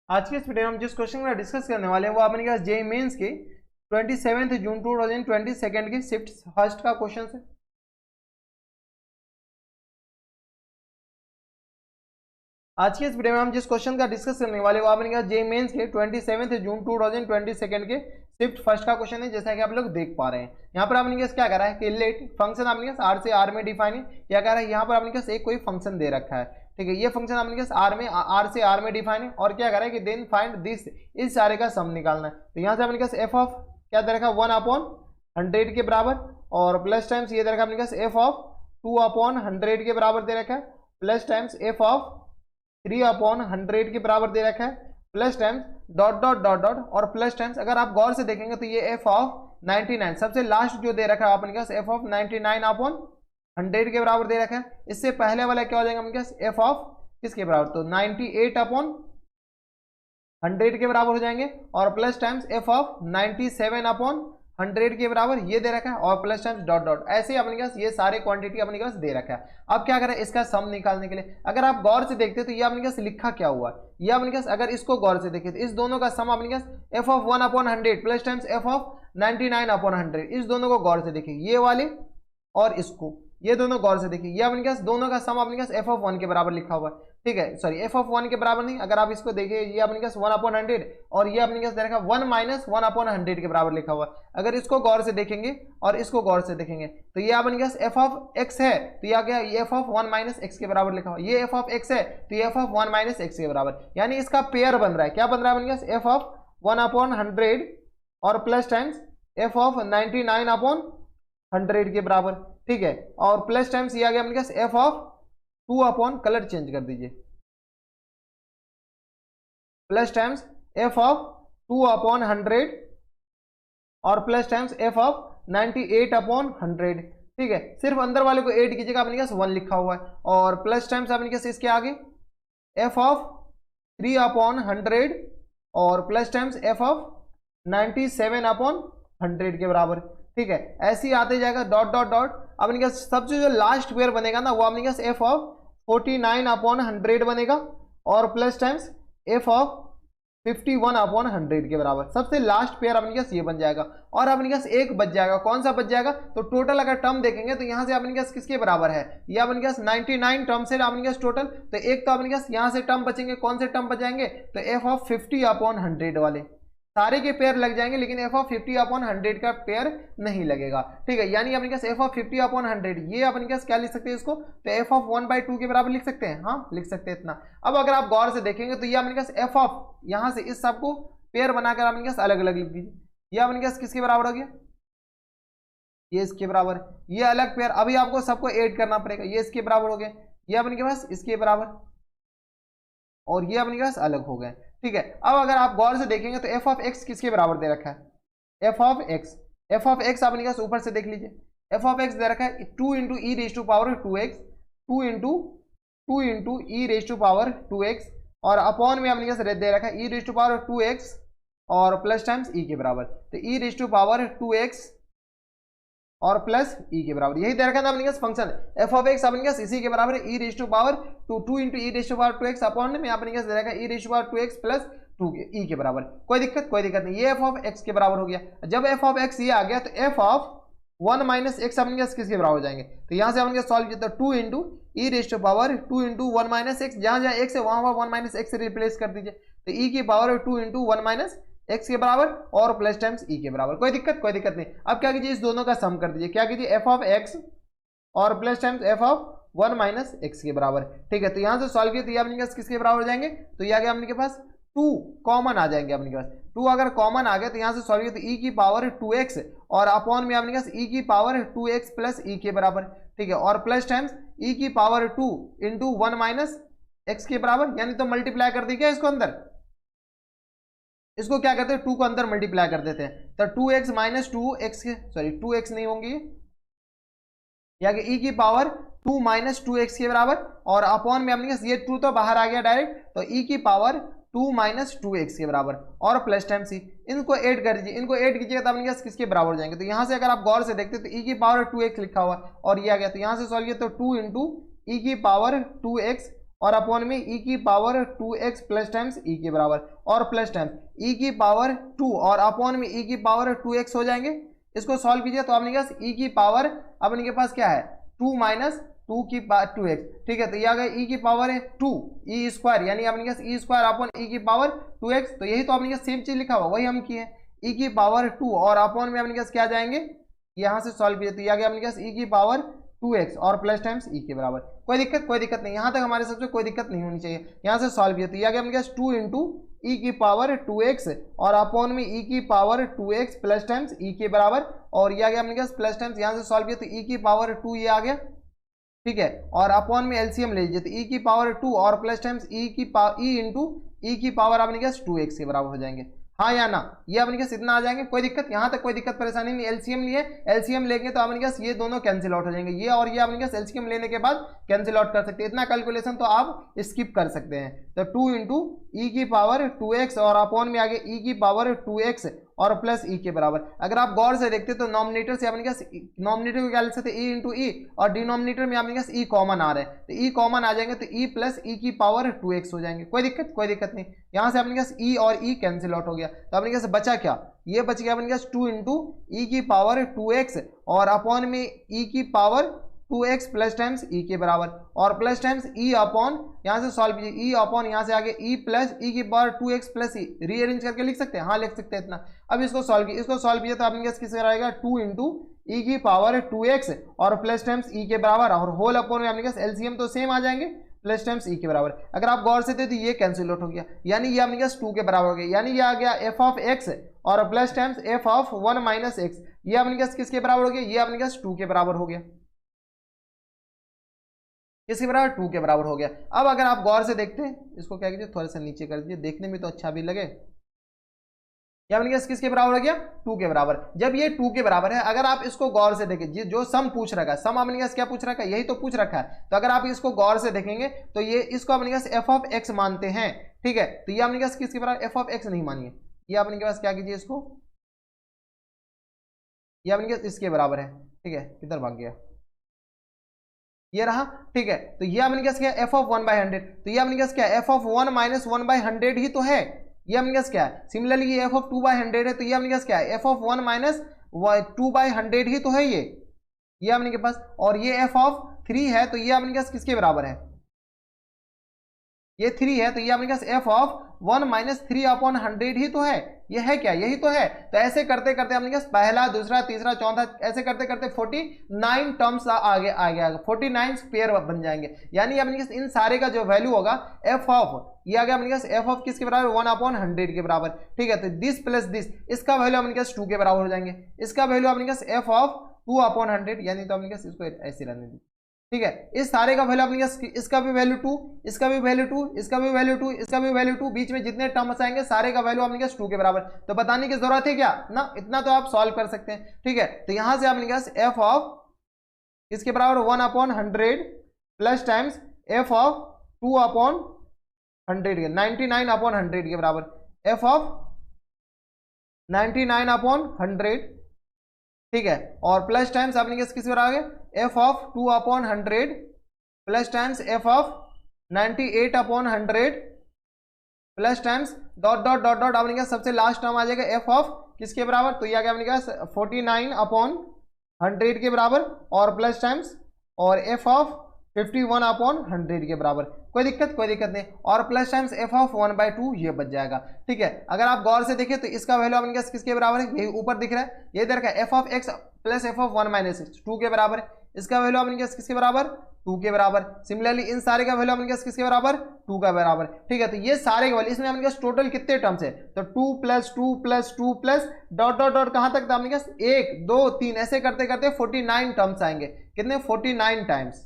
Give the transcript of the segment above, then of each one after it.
आज के इस वीडियो में हम जिस क्वेश्चन का डिस्कस करने वाले हैं वो अपने पास जेईई मेंस के 27 जून 2022 की शिफ्ट फर्स्ट का क्वेश्चन है। आज के इस वीडियो में हम जिस क्वेश्चन का डिस्कस करने वाले वो अपने पास जेईई मेंस के 27 जून 2022 के शिफ्ट फर्स्ट का क्वेश्चन है। जैसा कि आप लोग देख पा रहे हैं यहाँ पर आपने क्या करा है कि लेट फंक्शन आपने आर से आर में डिफाइन है। क्या कह रहा है यहाँ पर आपने एक कोई फंक्शन दे रखा है, ठीक है। ये फंक्शन आपने आर से आर में डिफाइन है और क्या कह रहा है कि देन फाइंड दिस, इस सारे का सम निकालना है। तो यहाँ से आपने एफ ऑफ क्या दे रखा है 1/100 के बराबर और प्लस टाइम्स ये दे रखा है आपने एफ ऑफ 2/100 के बराबर दे रखा है प्लस टाइम्स एफ ऑफ 3/100 के बराबर दे रखा है plus times dot dot dot dot और प्लस टाइम्स अगर आप गौर से देखेंगे तो ये एफ ऑफ 99 सबसे लास्ट जो दे रखा है आपने पास एफ ऑफ 99/100 के बराबर दे रखा है। इससे पहले वाला क्या हो जाएगा आपके पास एफ ऑफ किसके बराबर, तो 98/100 के बराबर हो जाएंगे और प्लस टाइम्स एफ ऑफ 97/100 के बराबर ये दे रखा है और प्लस टाइम्स डॉट डॉट ऐसे अपने पास ये सारे क्वांटिटी अपने पास दे रखा है। अब क्या करें इसका सम निकालने के लिए, अगर आप गौर से देखते तो ये अपने पास लिखा क्या हुआ, ये अपने पास अगर इसको गौर से देखें तो इस दोनों का सम अपने पास F of 1/100 plus times F of 99/100, इस दोनों को गौर से देखिए ये वाले और इसको ये दोनों गौर से देखिए ये अपने पास दोनों का सम अपने पास एफ ऑफ 1 के बराबर लिखा हुआ है, ठीक है। सॉरी एफ ऑफ 1 के बराबर नहीं, अगर आप इसको देखिए ये अपने पास 1/100 और ये अपने पास देखा 1 - 1/100 के बराबर लिखा हुआ है। अगर इसको गौर से देखेंगे और इसको गौर से देखेंगे तो ये अपने पास एफ ऑफ एक्स है तो यह क्या ये एफ ऑफ 1 - x के बराबर लिखा हुआ है, ये एफ ऑफ एक्स है तो ये एफ ऑफ 1 - x के बराबर, यानी इसका पेयर बन रहा है। क्या बन रहा है अपने पास एफ ऑफ 1/100 और प्लस टाइम्स एफ ऑफ 99/100 के बराबर, ठीक है। और प्लस टाइम्स ये आ गया अपने पास एफ ऑफ 2/, कलर चेंज कर दीजिए, प्लस टाइम्स एफ ऑफ 2/100 और प्लस टाइम्स एफ ऑफ 98/100, ठीक है। सिर्फ अंदर वाले को 8 कीजिएगा अपने पास 1 लिखा हुआ है और प्लस टाइम्स अपने पास इसके आगे एफ ऑफ 3/100 और प्लस टाइम्स एफ ऑफ 97/100 के बराबर, ठीक है। ऐसे ही आते जाएगा डॉट डॉट डॉट। अब इनका सबसे जो लास्ट पेयर बनेगा ना वो अपने पास एफ ऑफ 49/100 बनेगा और प्लस टाइम्स एफ ऑफ 51/100 के बराबर, सबसे लास्ट पेयर अपने पास ये बन जाएगा। और अपने पास एक बच जाएगा, कौन सा बच जाएगा, तो टोटल अगर टर्म देखेंगे तो यहाँ से अपने पास किसके बराबर है, ये अपने पास 99 टर्म से अपने पास टोटल, तो एक तो अपने पास यहाँ से टर्म बचेंगे, कौन से टर्म बचाएंगे, तो एफ ऑफ 50/100 वाले सारे के पेयर लग जाएंगे लेकिन एफ ऑफ 50/100 का पेयर नहीं लगेगा, ठीक है। यानी अपने पास एफ ऑफ 50/100 ये अपने पास क्या लिख सकते हैं इसको, तो एफ ऑफ 1/2 के बराबर लिख सकते हैं, हाँ लिख सकते हैं इतना। अब अगर आप गौर से देखेंगे तो ये अपने पास एफ ऑफ यहाँ से इस सबको पेयर बनाकर अपने पास अलग अलग लिख दीजिए, ये अपने पास किसके बराबर हो गया, ये इसके बराबर, ये अलग पेयर, अभी आपको सबको ऐड करना पड़ेगा, ये इसके बराबर हो गया, ये अपने पास इसके बराबर और ये अपने पास अलग हो गए, ठीक है। अब अगर आप गौर से देखेंगे तो एफ ऑफ एक्स किसके बराबर दे रखा है, F of x, F of x अपने पास ऊपर से देख लीजिए, एफ ऑफ एक्स दे रखा है 2 × e⁻²x 2 × e⁻²x और अपॉन में अपने पास दे रखा है e⁻²x और प्लस टाइम्स ई के बराबर, तो e⁻²x और प्लस ई के बराबर, यही दे रखा था अपने पास फंक्शन एफ ऑफ एक्स अपने पास इसी के बराबर है e⁻²2 e⁻²x अपॉन में अपने पास दे रखा है e⁻²x प्लस 2 के ई के बराबर। कोई दिक्कत नहीं, ये एफ ऑफ एक्स के बराबर हो गया। जब एफ ऑफ एक्स ये आ गया तो एफ ऑफ 1 - x अपने पास किसके बराबर हो जाएंगे, तो यहाँ से अपने सॉल्व किया 2 × e⁻² 1 - x, जहाँ जहाँ x है वहाँ 1 - x से रिप्लेस कर दीजिए, तो e की पावर 2 × 1 - x के बराबर और प्लस टाइम्स ई के बराबर। कोई दिक्कत नहीं। अब क्या कीजिए इस दोनों का सम कर दीजिए, क्या कीजिए एफ ऑफ एक्स और plus times F of 1 - x के बराबर, ठीक है। तो यहाँ से सॉल्व किया तो ये अपने पास किसके बराबर हो जाएंगे, तो ये आ गया अपने पास 2 कॉमन आ जाएंगे अपने पास, 2 अगर कॉमन आ गया तो यहाँ से सॉल्व किया तो e की पावर 2x और अपॉन में अपने पास e की पावर 2x प्लस ई के बराबर, ठीक है। और प्लस टाइम्स e की पावर 2 × 1 - x के बराबर, यानी तो मल्टीप्लाई कर दी क्या इसको अंदर, इसको क्या करते हैं 2 को अंदर मल्टीप्लाई कर देते हैं, तो 2x - 2x, सॉरी 2x नहीं होंगी या कि e की पावर 2 - 2x के बराबर और अपॉन में अपने ये 2 तो बाहर आ गया डायरेक्ट, तो e की पावर 2 - 2x के बराबर और प्लस टाइम सी, इनको ऐड कर दीजिए, इनको ऐड कीजिएगा तो अपने पास किसके बराबर हो जाएंगे, तो यहाँ से अगर आप गौर से देखते तो e की पावर 2x लिखा हुआ और ये आ गया, तो यहाँ से सॉल्व किया तो 2 × e की पावर 2x और अपॉन में ई की पावर 2x प्लस टाइम्स ई के बराबर, और प्लस टाइम्स ई की पावर 2 और अपॉन में ई की पावर 2x हो जाएंगे। इसको सॉल्व कीजिए तो अपने पास ई की पावर अपने के पास क्या है 2 माइनस 2 की 2x, ठीक है। तो ये आ गया ई की पावर है 2 ई स्क्वायर, यानी अपने पास ई स्क्वायर अपॉन ई की पावर 2x। तो यही तो अपने पास सेम चीज लिखा हुआ वही हम किए, ई की पावर 2 और अपॉन में अपने पास क्या जाएंगे, यहाँ से सॉल्व कीजिए तो ये आ गया अपने पास ई की पावर 2x और प्लस टाइम्स ई के बराबर। कोई दिक्कत नहीं, यहाँ तक हमारे सबसे कोई दिक्कत नहीं होनी चाहिए। यहाँ से सॉल्व किया तो ये आ गया अपने पास 2 इंटू ई की पावर 2x और अपॉन में ई की पावर 2x प्लस टाइम्स ई के बराबर, और ये आ गया अपने पास प्लस टाइम्स, यहाँ से सॉल्व किया तो ई की पावर 2 ये आ गया, ठीक है। और अपॉन में एलसीएम ले लीजिए तो ई की पावर 2 और प्लस टाइम्स ई इंटू ई की पावर अपने पास 2x के बराबर हो जाएंगे, हाँ या ना। ये अपने पास इतना आ जाएंगे, कोई दिक्कत, यहाँ तक कोई दिक्कत परेशानी नहीं। एलसीएम लिए, एलसीएम लेंगे तो अपने पास ये दोनों कैंसिल आउट हो जाएंगे, ये और ये अपने पास एलसीएम लेने के बाद कैंसिल आउट कर सकते हैं। इतना कैलकुलेशन तो आप स्किप कर सकते हैं। तो 2 इंटू ई की पावर 2x और अपॉन में आगे ई की पावर 2x और प्लस ई के बराबर। अगर आप गौर से देखते तो नॉमिनेटर से अपने पास नॉमिनेटर को क्या लिख सकते हैं ई इंटू ई, और डिनोमिनेटर में अपने पास ई कॉमन आ रहा है तो ई कॉमन आ जाएंगे तो ई प्लस ई की पावर 2x हो जाएंगे। कोई दिक्कत नहीं। यहाँ से अपने पास ई और ई कैंसिल आउट हो गया तो अपने पास बचा क्या, ये बच गया अपने पास 2 इंटू ई की पावर 2x और अपॉन में ई की पावर 2x प्लस टाइम्स ई के बराबर, और प्लस टाइम्स ई अपॉन, यहाँ से सॉल्व कीजिए ई अपॉन, यहाँ से आगे ई प्लस ई की पावर 2x प्लस ई, रीअरेंज करके लिख सकते हैं, हाँ लिख सकते हैं इतना। अब इसको सॉल्व कीजिए तो आपके पास किससे आएगा 2 इंटू ई की पावर 2x और प्लस टाइम्स ई के बराबर, और होल अपॉन में आपके पास एलसीएम तो सेम आ जाएंगे प्लस टाइम्स ई के बराबर। अगर आप गौर से थे तो ये कैंसिल आउट हो गया, यानी ये आपके पास 2 के बराबर हो गया, यानी ये आ गया एफ ऑफ एक्स और plus times F of 1 minus x, ये आपके पास किसके बराबर हो गया, ये आपके पास 2 के बराबर हो गया, किसके बराबर 2 के बराबर हो गया। अब अगर आप गौर से देखते हैं, इसको क्या कीजिए थोड़ा सा नीचे कर दीजिए, देखने में तो अच्छा भी लगे। ये अपने पास किसके बराबर हो गया 2 के बराबर। जब ये 2 के बराबर है, अगर आप इसको गौर से देखें, जो सम पूछ रखा है, सम अपने पास क्या पूछ रखा है, यही तो पूछ रखा है। तो अगर आप इसको गौर से देखेंगे तो ये इसको अपने पास एफ ऑफ एक्स मानते हैं, ठीक है। तो ये अपने पास किसके बराबर, एफ ऑफ एक्स नहीं मानिए, ये अपने पास क्या कीजिए, इसको ये अपने पास इसके बराबर है, ठीक है। किधर भाग गया, ये रहा, ठीक है। तो ये अपने पास क्या एफ ऑफ 1/100, तो ये अपने पास क्या एफ ऑफ 1 माइनस 1/100 ही तो है, ये अपने पास क्या है। सिमिलरली ये एफ ऑफ 2/100 है तो ये अपने पास क्या है एफ ऑफ 1 माइनस 2/100 ही तो है ये अपने के पास। और ये एफ ऑफ 3 है तो ये अपने पास किसके बराबर है, ये 3 है तो ये अपने पास एफ ऑफ 1 माइनस 3/100 ही तो है, ये है क्या, यही तो है। तो ऐसे करते करते अपने पास पहला, दूसरा, तीसरा, चौथा, ऐसे करते करते 49 टर्म्स आगे 49 पेयर बन जाएंगे। यानी अपने पास इन सारे का जो वैल्यू होगा एफ ऑफ, ये आ गया अपने पास एफ ऑफ किसके बराबर 1/100 के बराबर, ठीक है। तो दिस प्लस दिस, इसका वैल्यू अपने पास 2 के बराबर हो जाएंगे, इसका वैल्यू अपने पास एफ ऑफ 2/100, यानी तो अपने पास इसको ऐसे रहने दीजिए, ठीक है। इस सारे का वैल्यू अपने इसका भी वैल्यू 2, इसका भी वैल्यू 2, इसका भी वैल्यू 2, इसका भी वैल्यू 2, बीच में जितने टर्म्स आएंगे सारे का वैल्यू अपने 2 के बराबर। तो बताने की जरूरत है क्या ना, इतना तो आप सॉल्व कर सकते हैं, ठीक है। तो यहां से अपने पास एफ ऑफ इसके बराबर 1/100 प्लस टाइम्स एफ ऑफ 2/100 99/100 के बराबर, एफ ऑफ 99/100, ठीक है। और प्लस टाइम्स आपने किसके बराबर है F of 2/100 plus times F of 98/100 plus times dot dot dot dot आपने सबसे लास्ट टर्म आ जाएगा एफ ऑफ किसके बराबर, तो ये आ गया अपने पास 49/100 के बराबर, और प्लस टाइम्स और एफ ऑफ 51/100 के बराबर। कोई दिक्कत नहीं। और प्लस टाइम्स एफ ऑफ 1/2 ये बच जाएगा, ठीक है। अगर आप गौर से देखें तो इसका वैल्यू अपने पास किसके बराबर है, यही ऊपर दिख रहा है, ये इधर का F of x plus F of 1 minus 2 के बराबर है, इसका वैल्यू अपने पास किसके बराबर 2 के बराबर। सिमिलरली इन सारे का वैल्यू अपने पास किसके बराबर 2 का बराबर, ठीक है। तो ये सारे का वैल्यू, इसमें अपने पास टोटल कितने टर्म्स है, तो 2 plus 2 plus 2 plus dot dot dot कहां तक था अपने पास 1 2 3, ऐसे करते करते 49 टर्म्स आएंगे, कितने 49 टाइम्स,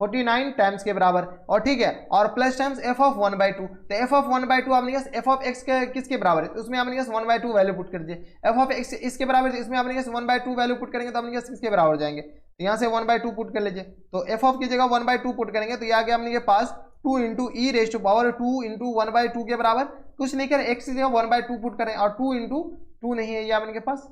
49 टाइम्स के बराबर, और ठीक है। और प्लस टाइम्स एफ ऑफ 1/2, तो एफ ऑफ 1/2 आपने पास एफ ऑफ एक्स के किसके बराबर है, तो उसमें आपने पास 1/2 वैल्यू पुट कर दीजिए। एफ ऑफ एक्स इसके बराबर है, इसमें आपने पास 1/2 वैल्यू पुट करेंगे तो आपने पास किसके बराबर हो जाएंगे, तो यहाँ से 1/2 पुट कर लीजिए। तो एफ ऑफ की जगह 1/2 पुट करेंगे तो ये आ गया अपने पास 2 into e raise to power 2 into 1/2 के बराबर। कुछ नहीं करें, एक्स की जगह 1/2 पुट करें, और 2 इंटू 2 नहीं है ये आपने के पास,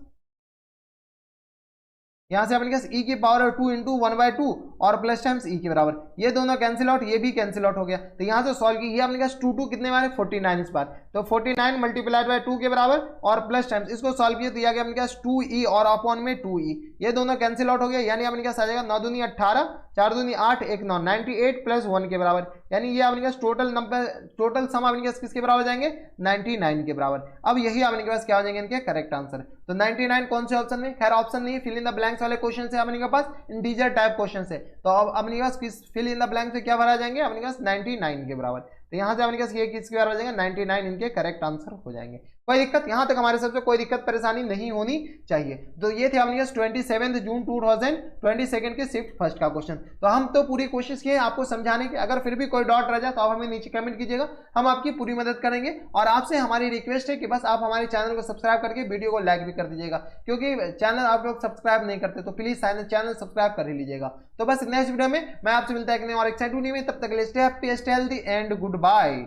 यहाँ से अपने पास e की पावर 2 इंटू 1/2 और प्लस टाइम्स e के बराबर, ये दोनों कैंसिल आउट, ये भी कैंसिल आउट हो गया। तो यहाँ से सॉल्व की, ये अपने पास 2 कितने बार 49 इस बार, तो 49 मल्टीप्लाइड बाय 2 के बराबर और प्लस टाइम्स इसको सॉल्व किया तो ये आ गया अपने पास 2e और अपॉन में 2e, ये दोनों कैंसिल आउट हो गया। यानी अपने पास आ जाएगा 9 दूनी 18, 4 दूनी 8, 1 9, 98 प्लस 1 के बराबर। यानी ये अपने पास टोटल नंबर, टोटल सम अपने पास किसके बराबर जाएंगे 99 के बराबर। अब यही अपने पास क्या हो जाएंगे इनके करेक्ट आंसर। तो 99 कौन से ऑप्शन में, खैर ऑप्शन नहीं, फिल इन द ब्लैंक्स वाले क्वेश्चन से अपने पास इंटीजर टाइप क्वेश्चन से, तो अब अपने पास फिल इन द ब्लैंक से क्या भरा जाएंगे अपने पास 99 के बराबर। तो यहाँ से अपने पास ये किसके बराबर हो जाएंगे 99 इनके करेक्ट आंसर हो जाएंगे। कोई दिक्कत यहाँ तक हमारे सबसे कोई दिक्कत परेशानी नहीं होनी चाहिए। तो ये थे अपने पास 27 जून 2022 के शिफ्ट फर्स्ट का क्वेश्चन। तो हम तो पूरी कोशिश किए आपको समझाने की, अगर फिर भी कोई डाउट रह जाए तो आप हमें नीचे कमेंट कीजिएगा, हम आपकी पूरी मदद करेंगे। और आपसे हमारी रिक्वेस्ट है कि बस आप हमारे चैनल को सब्सक्राइब करके वीडियो को लाइक भी कर दीजिएगा, क्योंकि चैनल आप लोग सब्सक्राइब नहीं करते, तो प्लीज चैनल सब्सक्राइब कर ही लीजिएगा। तो बस नेक्स्ट वीडियो में मैं आपसे मिलता है कि और एक्साइटेड नहीं में, तब तक के लिए stay happy, stay healthy and good bye.